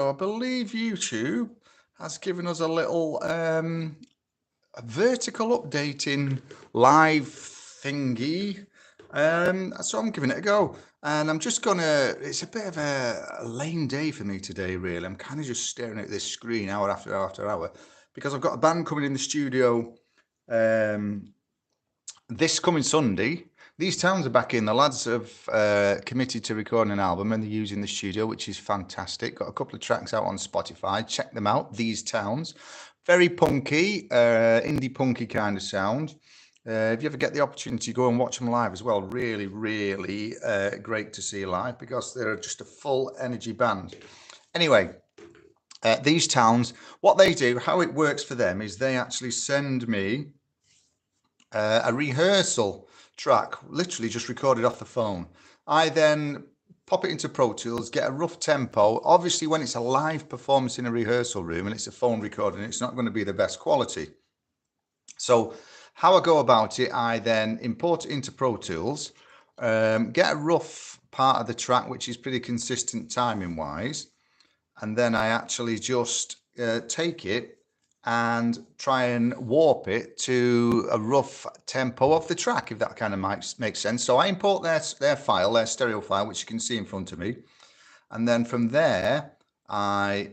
I believe YouTube has given us a little a vertical updating live thingy. So I'm giving it a go. And I'm just gonna, it's a bit of a lame day for me today, really. I'm kind of just staring at this screen hour after hour after hour because I've got a band coming in the studio this coming Sunday. These towns are back in. The lads have committed to recording an album and they're using the studio, which is fantastic. Got a couple of tracks out on Spotify. Check them out. These Towns. Very punky, indie punky kind of sound. If you ever get the opportunity, go and watch them live as well. Really, really great to see live because they're just a full energy band. Anyway, These Towns, what they do, how it works for them is they actually send me a rehearsal track, literally just recorded off the phone. I then pop it into Pro Tools, get a rough tempo. Obviously, when it's a live performance in a rehearsal room and it's a phone recording, it's not going to be the best quality. So how I go about it, I then import it into Pro Tools, get a rough part of the track, which is pretty consistent timing wise. And then I actually just take it and try and warp it to a rough tempo of the track, if that kind of makes sense. So I import their file, their stereo file, which you can see in front of me. And then from there, I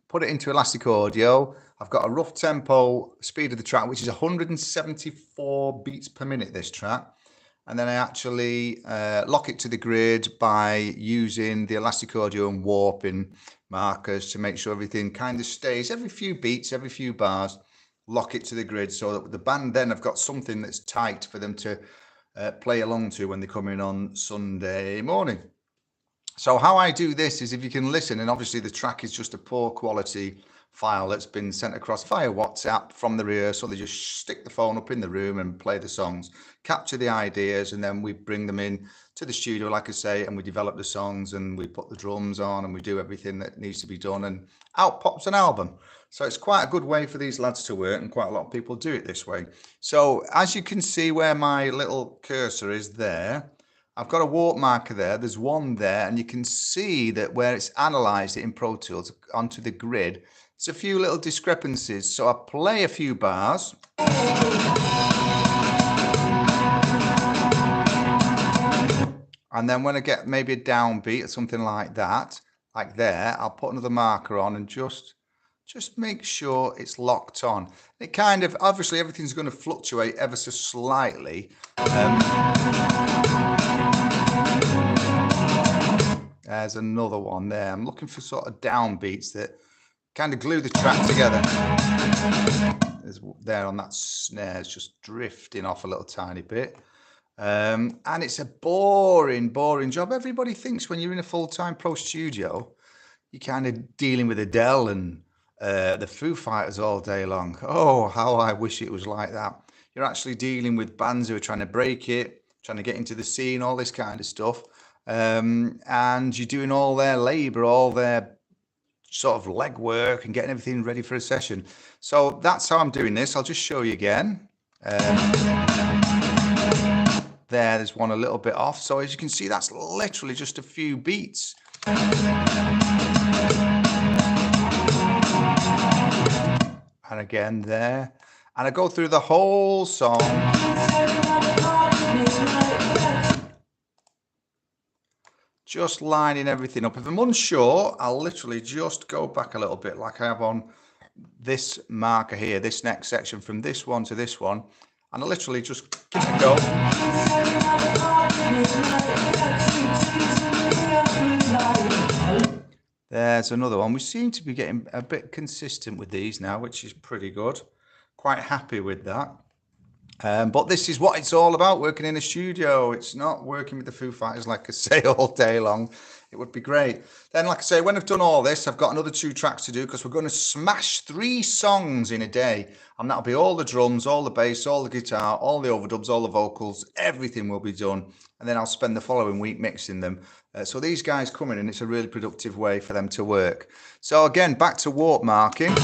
put it into Elastic Audio. I've got a rough tempo speed of the track, which is 174 beats per minute, this track. And then I actually lock it to the grid by using the Elastic Audio and warping markers to make sure everything kind of stays every few beats, every few bars, lock it to the grid so that the band then have got something that's tight for them to play along to when they come in on Sunday morning. So how I do this is, if you can listen, and obviously the track is just a poor quality file that's been sent across via WhatsApp from the rehearsal. They just stick the phone up in the room and play the songs, capture the ideas, and then we bring them in to the studio, like I say, and we develop the songs and we put the drums on and we do everything that needs to be done, and out pops an album. So it's quite a good way for these lads to work, and quite a lot of people do it this way. So as you can see where my little cursor is there, I've got a warp marker there. There's one there, and you can see that where it's analyzed it in Pro Tools onto the grid, there's a few little discrepancies. So I play a few bars. And then when I get maybe a downbeat or something like that, like there, I'll put another marker on and just make sure it's locked on. It kind of, obviously everything's going to fluctuate ever so slightly. There's another one there. I'm looking for sort of downbeats that kind of glue the track together. There's there on that snare, it's just drifting off a little tiny bit. And it's a boring job. Everybody thinks when you're in a full-time pro studio, you're kind of dealing with Adele and the Foo Fighters all day long. Oh, how I wish it was like that. You're actually dealing with bands who are trying to break it, trying to get into the scene, all this kind of stuff. And you're doing all their labor, all their sort of leg work and getting everything ready for a session. So that's how I'm doing this. I'll just show you again. There's one a little bit off. So as you can see, that's literally just a few beats. And again there. And I go through the whole song. Just lining everything up. If I'm unsure, I'll literally just go back a little bit like I have on this marker here, this next section from this one to this one. And I literally just give it a go. There's another one. We seem to be getting a bit consistent with these now, which is pretty good. Quite happy with that. But this is what it's all about, working in a studio. It's not working with the Foo Fighters, like I say, all day long. It would be great. Then, like I say, when I've done all this, I've got another 2 tracks to do because we're going to smash 3 songs in a day. And that'll be all the drums, all the bass, all the guitar, all the overdubs, all the vocals. Everything will be done. And then I'll spend the following week mixing them. So these guys come in and it's a really productive way for them to work. So again, back to warp marking.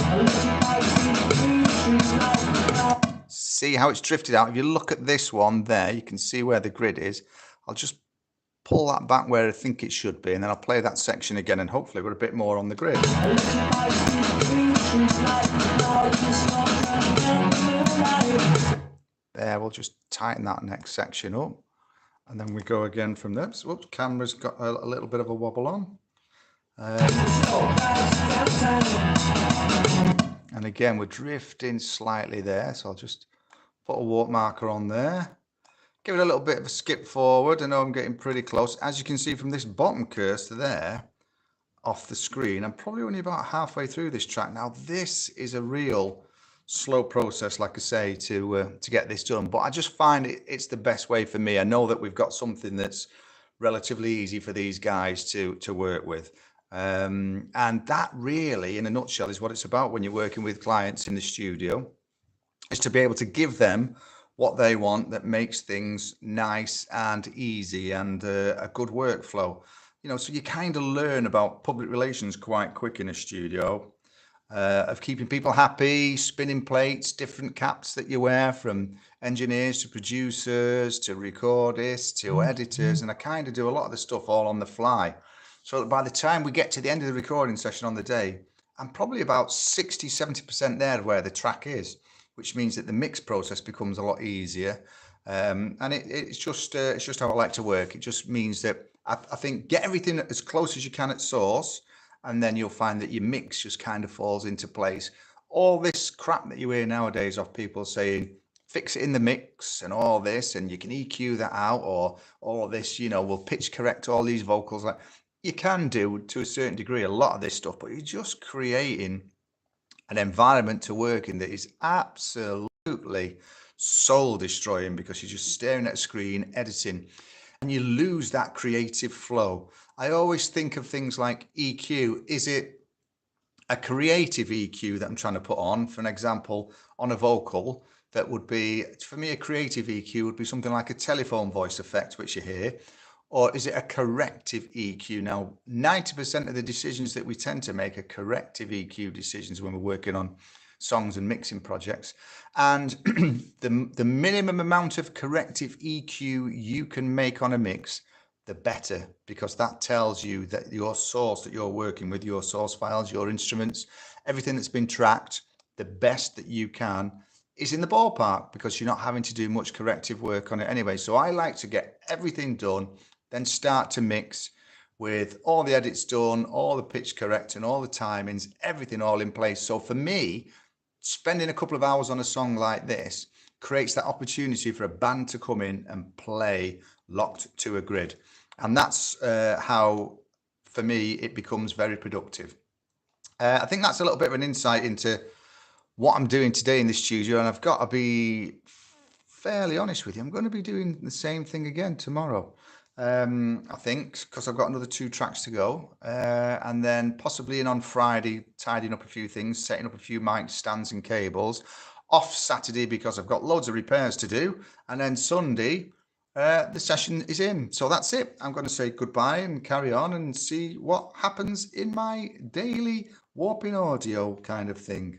See how it's drifted out. If you look at this one there, you can see where the grid is. I'll just pull that back where I think it should be, and then I'll play that section again, and hopefully we're a bit more on the grid. There, we'll just tighten that next section up, and then we go again from there. So, whoops, camera's got a little bit of a wobble on. And again, we're drifting slightly there, so I'll just put a warp marker on there. Give it a little bit of a skip forward. I know I'm getting pretty close. As you can see from this bottom cursor there, off the screen, I'm probably only about halfway through this track. Now, this is a real slow process, like I say, to get this done. But I just find it's the best way for me. I know that we've got something that's relatively easy for these guys to work with. And that really, in a nutshell, is what it's about when you're working with clients in the studio, is to be able to give them what they want that makes things nice and easy and a good workflow. You know, so you kind of learn about public relations quite quick in a studio, of keeping people happy, spinning plates, different caps that you wear, from engineers to producers to recordists to editors. And I kind of do a lot of the stuff all on the fly. So that by the time we get to the end of the recording session on the day, I'm probably about 60, 70% there where the track is, which means that the mix process becomes a lot easier. And it's just how I like to work. It just means that I think get everything as close as you can at source, and then you'll find that your mix just kind of falls into place. All this crap that you hear nowadays of people saying, fix it in the mix and all this, and you can EQ that out, or all this, you know, we'll pitch correct all these vocals. Like, you can do to a certain degree a lot of this stuff, but you're just creating an environment to work in that is absolutely soul destroying, because you're just staring at a screen, editing, and you lose that creative flow. I always think of things like EQ. Is it a creative EQ that I'm trying to put on? For an example, on a vocal, that would be, for me, a creative EQ would be something like a telephone voice effect, which you hear. Or is it a corrective EQ? Now, 90% of the decisions that we tend to make are corrective EQ decisions when we're working on songs and mixing projects. And the minimum amount of corrective EQ you can make on a mix, the better, because that tells you that your source that you're working with, your source files, your instruments, everything that's been tracked, the best that you can is in the ballpark, because you're not having to do much corrective work on it anyway. So I like to get everything done, then start to mix with all the edits done, all the pitch correct and all the timings, everything all in place. So for me, spending a couple of hours on a song like this creates that opportunity for a band to come in and play locked to a grid. And that's how, for me, it becomes very productive. I think that's a little bit of an insight into what I'm doing today in the studio. And I've got to be fairly honest with you, I'm going to be doing the same thing again tomorrow. I think, because I've got another 2 tracks to go, and then possibly in on Friday, tidying up a few things, setting up a few mic stands and cables. Off Saturday because I've got loads of repairs to do, and then Sunday the session is in. So that's it. I'm going to say goodbye and carry on and see what happens in my daily warping audio kind of thing.